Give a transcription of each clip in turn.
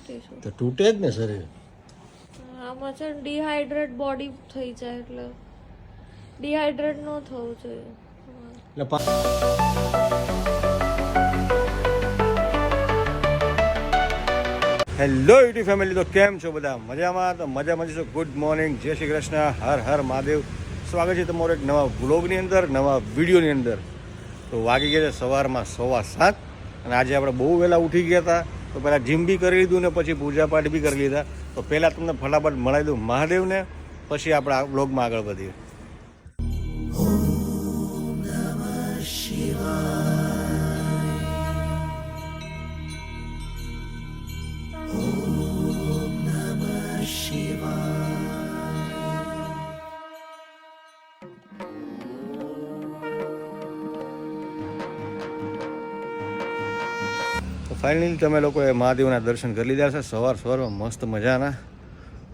તૂટીશું તો તૂટે જ ને શરીર. આમાં છે ને ડિહાઈડ્રેટ બોડી થઈ જાય એટલે ડિહાઈડ્રેટ ન થવું જોઈએ. હેલો યુટ્યુબ ફેમિલી, તો કેમ છો બધા? મજામાં? તો મજામાં છો. ગુડ મોર્નિંગ, જય શ્રી કૃષ્ણ, હર હર મહાદેવ. સ્વાગત છે તમારો એક નવા વ્લોગની અંદર, નવા વિડીયોની અંદર. તો વાગી ગયા છે સવારમાં 7:15 અને આજે આપણે બહુ વહેલા ઉઠી ગયા હતા. તો પહેલાં જીમ બી કરી લીધું ને પછી પૂજાપાઠ બી કરી લીધા. તો પહેલાં તમને ફટાફટ મળાવી દઉં મહાદેવને, પછી આપણે આ વ્લોગમાં આગળ વધીએ. ફાઇનલી તમે લોકોએ મહાદેવના દર્શન કરી લીધા છે સવારમાં મસ્ત મજાના.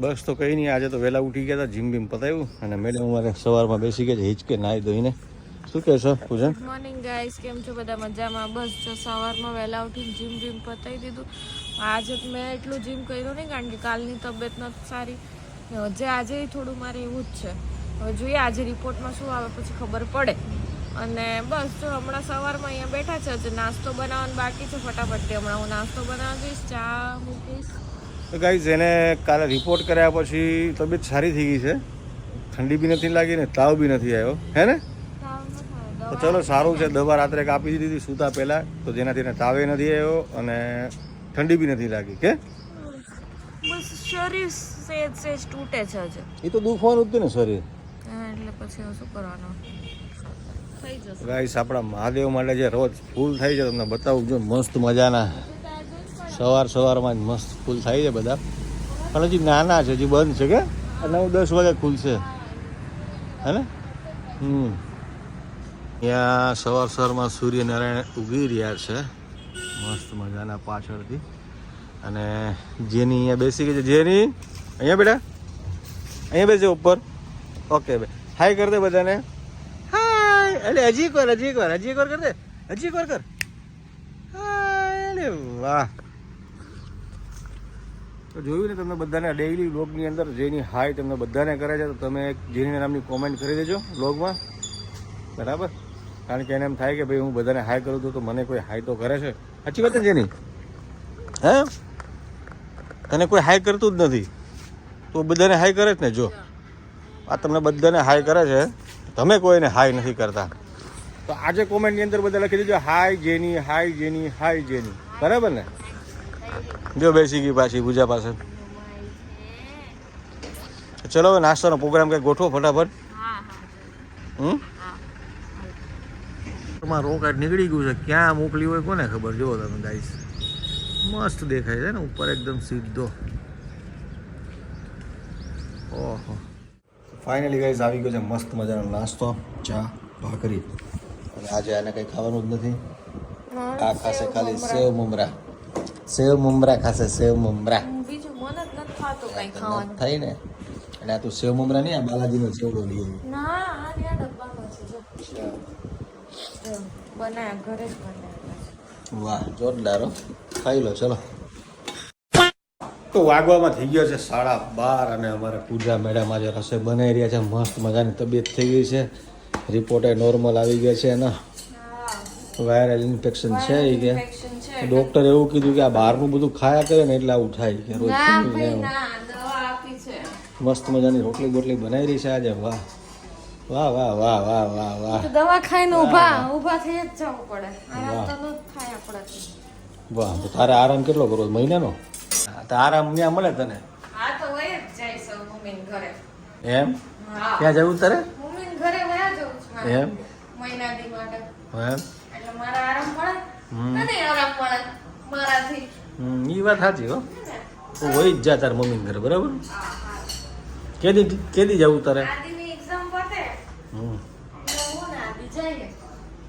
બસ તો કંઈ નહીં, આજે તો વહેલા ઉઠી ગયા હતા, જીમ બીમ પતાવ્યું અને મેડમ અમારે સવારમાં બેસી ગયા છે હિંચકે નાહી ધોઈને. શું કહે છો પૂજન? ગુડ મોર્નિંગ ગાઈસ, કેમ છો બધા? મજામાં? બસ જો સવારમાં વહેલા ઉઠીને જીમ બીમ પતાવી દીધું. આજે મેં એટલું જીમ કર્યું નહીં કારણ કે કાલની તબિયત નથી સારી. આજે થોડું મારે એવું જ છે. હવે જોઈએ આજે રિપોર્ટમાં શું આવે પછી ખબર પડે. અને બસ જો હમણાં સવારમાં અહીંયા બેઠા છે, હજી નાસ્તો બનાવવાનું બાકી છે. ફટાફટ હમણાં હું નાસ્તો બનાવી દઈશ, ચા મૂકીશ. તો ગાઈઝ, એને કાલે રિપોર્ટ કર્યા પછી તબિયત સારી થઈ ગઈ છે, ઠંડી બી નથી લાગી ને તાવ બી નથી આવ્યો, હે ને? તો ચલો સારું છે. દવા રાત્રે આપી દીધી સૂતા પહેલાં, તો જેનાથી એને તાવે નથી આવ્યો અને ઠંડી બી નથી લાગી. કે બસ શરીર સેજ તૂટે છે હજી. એ તો દુખવાનું જ ને શરીર, એટલે પછી શું કરવાનું? ગાઈસ, આપણા મહાદેવ માટે જે રોજ ફૂલ થાય છે તમને બતાવું. જો મસ્ત મજાના સવારમાં જ મસ્ત ફૂલ થાય છે બધા, પણ હજી નાના છે, હજી બંધ છે. કે 9-10 વાગે ખુલશે, હે ને? ત્યાં સવારમાં સૂર્યનારાયણ ઉગી રહ્યા છે મસ્ત મજાના પાછળથી. અને જેની અહીંયા બેસી ગઈ છે. જેની અહીંયા બેટા, અહીંયા બેસે ઉપર. ઓકે ભાઈ, હાય કરી દે બધાને. અરે હજી એક વાર કર દે, હજી એક વાર કર. અરે વાહ! તો જોયું ને તમને બધાને ડેઈલી વ્લોગની અંદર જેની હાય તમને બધાને કરે છે. તો તમે જેની નામની કોમેન્ટ કરી દેજો વ્લોગમાં, બરાબર? કારણ કે એને એમ થાય કે ભાઈ હું બધાને હાય કરું છું તો મને કોઈ હાય તો કરે છે. સાચી વાત છે જેની? હે, તને કોઈ હાય કરતું જ નથી, તો બધાને હાય કરે જ ને. જો આ તમને બધાને હાય કરે છે, તમે કોઈને હાય નથી કરતા. તો આજે કોમેન્ટની અંદર બધા લખી દેજો હાય જેની, હાય જેની, હાય જેની, બરાબર ને? જો બેસી ગઈ પાછી પૂજા પાસે. ચલો હવે નાસ્તાનો પ્રોગ્રામ કંઈક ગોઠવો ફટાફટ. રોકાટ નીકળી ગયું છે, ક્યાં મોકલી હોય કોને ખબર. જુઓ તમે ગાઈસ, મસ્ત દેખાય છે ને ઉપર એકદમ સીધો. ઓહો, ફાઇનલી ગાઈઝ આવી ગયો છે મસ્ત મજાનો નાસ્તો, ચા ભાખરી. અને આજે આને કંઈ ખાવાનું જ નથી. આ ખાશે ખાલી સેવ મમરા ખાશે, સેવ મમરા. બીજું મને જ નથી ખાતું કઈ ખાવાનું. થઈ ને? અને આ તું સેવ મમરા નહીં, આ બાલાજીનો સેવડો લઈ આવી. ના, આ રહ્યા ડબ્બામાં છે જો. બનાયા ઘરે જ બનાયા. વાહ, જોરદાર હો. ખાઈ લો ચલો. તો વાગવામાં થઈ ગયો છે 12:30 અને અમારે પૂજા મેડમ આજે રસોઈ બનાવી રહ્યા છે. મસ્ત મજાની તબિયત થઈ ગઈ છે, રિપોર્ટ નોર્મલ આવી ગયા છે. એના વાયરલ ઇન્ફેક્શન છે એ કે ડૉક્ટરે એવું કીધું કે આ બહારનું બધું ખાયા કરે ને એટલે આવું થાય કે રોજ. મસ્ત મજાની રોટલી બોટલી બનાવી રહી છે આજે. વાહ વાહ વાહ વાહ વાહ વાહ વાહ. દવા ખાઈને ઊભા થઈ જ જવું પડે, આરામ તો ન થાય આપણાથી. વાહ, તો તારે આરામ કેટલો કરવો? મહિનાનો? તો આરામ ત્યાં મળે તને? હા, તો વય જ જાય સૌ મમ્મીને ઘરે. એમ? ક્યાં જવું તારે? મમ્મીને ઘરે વયા જવું છું એમ? મહિના દી માટે. એમ? એટલે મારા આરામ મળે અને આરામ મળે મારાથી. એ વાત સાચી હો. તો વહી જ જા તાર મમ્મીને ઘરે, બરાબર? કેદી જવું તારે? આદિની એક્ઝામ પતે એટલે હું ને આદિ જઈએ.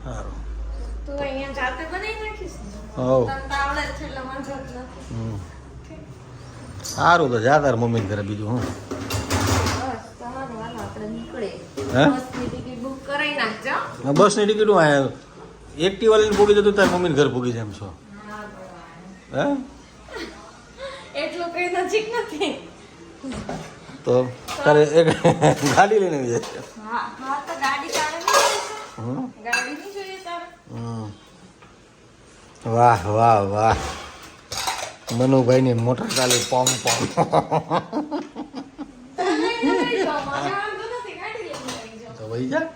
સારું. તું અહીંયા જાતે બનાવી નાખીશ ને? હોવ. તને તો આવડે જ છે એટલે વાંધો જ નથી. સારું, તો જા તાર મમ્મીને ઘરે. બીજું હું? બસ તમારું હાલ આપણે નીકળીએ. હે? બસની ટિકિટ બુક કરાવી નાખજો. બસની ટિકિટ હું આયા એક્ટિવા લઈને પૂગી જતું તાર મમ્મીને ઘર પૂગી જાય એમ છો? હે? કઈ નજીક નથી. તો તારે એક ગાડી લઈને આવી જાય. હા તો ગાડી તારે નહીં જોઈએ. ગાડી નહીં જોઈએ તારે. વાહ વાહ વાહ, મનુભાઈની મોટર ચાલી પમ પમ. મને વાંધો નથી, ગાડી લઈને આવી જાઓ. તો વહી જા.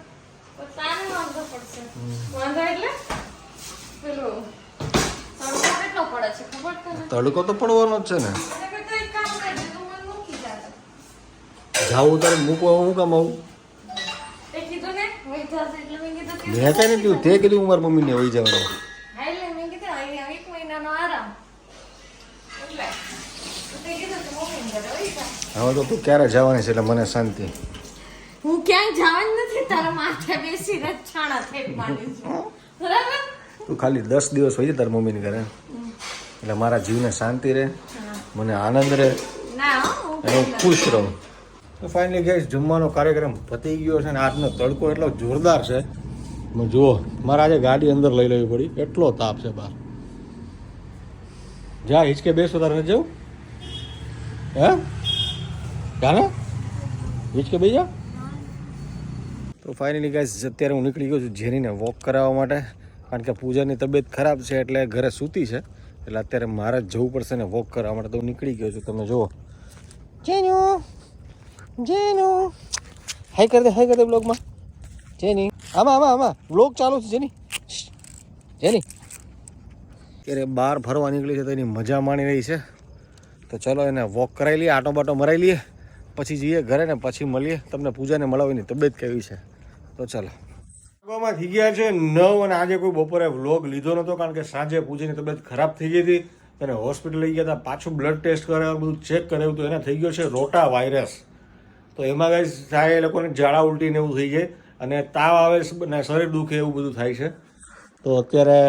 પણ તારે વાંધો પડશે. વાંધો એટલે પેલું તડકો કેટલો પડે છે ખબર તને? તડકો તો પડવાનો જ છે ને. મને કરતા એક કામ કરજે, તું મને મૂકી જા. જાવું તારે મૂકવા હું કામ આવું? તે કીધું ને વહી જશે એટલે મેં કીધું કે મેં કઈ નથી કીધું, તે કીધું મારી મમ્મીને વહી જવાનું. હા એટલે મેં કીધું અહીંયા 1 મહિનાનો આરામ એટલે તો તે કીધું કે મમ્મી ઘરે વહી જા. હવે તો તું ક્યારે જવાની છે એટલે મને શાંતિ. હું ક્યાંય જવાનું નથી, તારા માથે બેસીને છાણા થઈ માંડી છું બરાબર. તું ખાલી 10 દિવસ હોય છે તારી મમ્મીને ઘરે, એટલે મારા જીવને શાંતિ રહે, મને આનંદ રહે ના હું અને હું ખુશ રહું. તો ફાઇનલી ગઈશ, જમવાનો કાર્યક્રમ પતી ગયો છે ને આજનો તડકો એટલો જોરદાર છે. જુઓ, મારે આજે ગાડી અંદર લઈ લેવી પડી, એટલો તાપ છે બહાર. જા હિંચકે બેસો, તારે નથી જવું? હે જાને હિંચકે બેસી જા. તો ફાઇનલી ગાઈસ અત્યારે હું નીકળી ગયો છું જેનીને વોક કરાવવા માટે, કારણ કે પૂજાની તબિયત ખરાબ છે એટલે ઘરે સૂતી છે, એટલે અત્યારે મારે જ જવું પડશે ને વોક કરવા માટે. તો હું નીકળી ગયો છું, તમે જુઓ. જેનુ જેનુ હાય કરી દે બ્લોગમાં. જેની આમાં બ્લોગ ચાલુ છે. જેની અત્યારે બહાર ફરવા નીકળી છે તો એની મજા માણી રહી છે. તો ચલો એને વોક કરાવી લઈએ, આટો બાટો મરાવી લઈએ, પછી જઈએ ઘરે ને પછી મળીએ. તમને પૂજાને મળાવીની તબિયત કેવી છે તો ચાલો. માં થઈ ગયા છે 9 અને આજે કોઈ બપોરે વ્લોગ લીધો નહોતો કારણ કે સાંજે પૂજાની તબિયત ખરાબ થઈ ગઈ હતી. એને હોસ્પિટલ લઈ ગયા હતા, પાછું બ્લડ ટેસ્ટ કરાવ્યું, બધું ચેક કરાવ્યું તો એને થઈ ગયો છે રોટા વાયરસ. તો એમાં કઈ થાય એ લોકોને ઝાડા ઉલટી ને એવું થઈ જાય અને તાવ આવે ને શરીર દુખે એવું બધું થાય છે. તો અત્યારે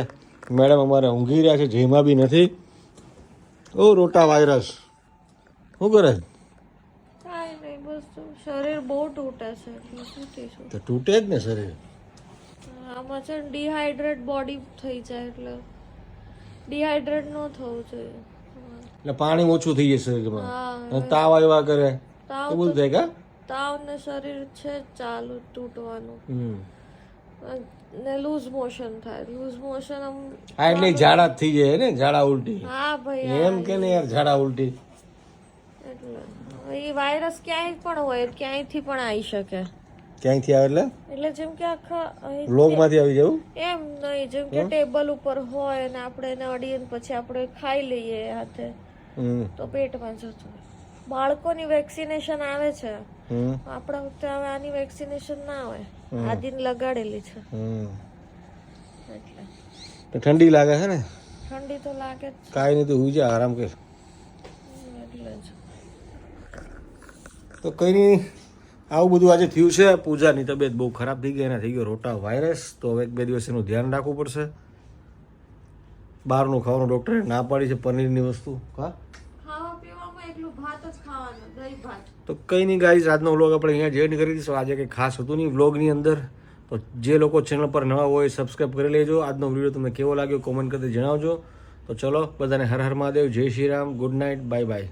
મેડમ અમારે ઊંઘી રહ્યા છે, જેમાં બી નથી. ઓ રોટા વાયરસ શું કરે? કાંઈ નહીં, બસ તો શરીર બહુ તૂટે છે એટલે સૂતી છું. તો તૂટે જ ને શરીર. આમાં છે ડિહાઈડ્રેટ બોડી થઈ જાય એટલે ડિહાઈડ્રેટ ન થવું જોઈએ. એટલે પાણી ઓછું થઈ જાય શરીરમાં હા, અને તાવ આવ્યા કરે તાવ એ બધું થાય કા? તાવ ને શરીર છે ચાલુ તૂટવાનું હમ. ને લૂઝ મોશન થાય. લૂઝ મોશન આમ હા એટલે ઝાડા જ થઈ જાય ને, ઝાડા ઉલટી. હા ભાઈ એમ કે ને યાર ઝાડા ઉલટી. એટલે એ વાયરસ ક્યાંય પણ હોય, ક્યાંયથી પણ આવી શકે. ક્યાંયથી આવે એટલે એટલે જેમ કે આખા અહીં બ્લોગમાંથી આવી જવું. એમ નહીં, જેમ કે ટેબલ ઉપર હોય ને આપણે એને અડીએ ને પછી આપણે ખાઈ લઈએ હાથે તો પેટમાં જતું હોય. બાળકોની વેક્સિનેશન આવે છે, આપણા વખતે હવે આની વેક્સિનેશન ના હોય, આદિન લગાડેલી છે એટલે તો ઠંડી લાગે છે ને? ઠંડી તો લાગે જ કાંઈ નહીં તો હુઈ જા, આરામ કર. એટલે જ. તો કંઈ નહીં, આવું બધું આજે થયું છે. પૂજાની તબિયત બહુ ખરાબ થઈ ગઈ, એને થઈ ગયો રોટા વાયરસ. તો હવે 1-2 દિવસ એનું ધ્યાન રાખવું પડશે. બહારનું ખાવાનું ડૉક્ટરે ના પાડી છે, પનીરની વસ્તુ. હા ખાવા પીવામાં એકલું ભાત જ ખાવાનું, દહીં ભાત. તો કંઈ નહીં ગાઈઝ, આજનો વ્લોગ આપણે અહીંયા જોઈન કરી દઈશું. આજે કંઈ ખાસ હતું નહીં વ્લોગની અંદર. તો જે લોકો ચેનલ પર નવા હોય સબસ્ક્રાઈબ કરી લેજો. આજનો વિડીયો તમને કેવો લાગ્યો કોમેન્ટ કરી જણાવજો. તો ચલો બધાને હર હર મહાદેવ, જય Shri Ram, good night, bye bye.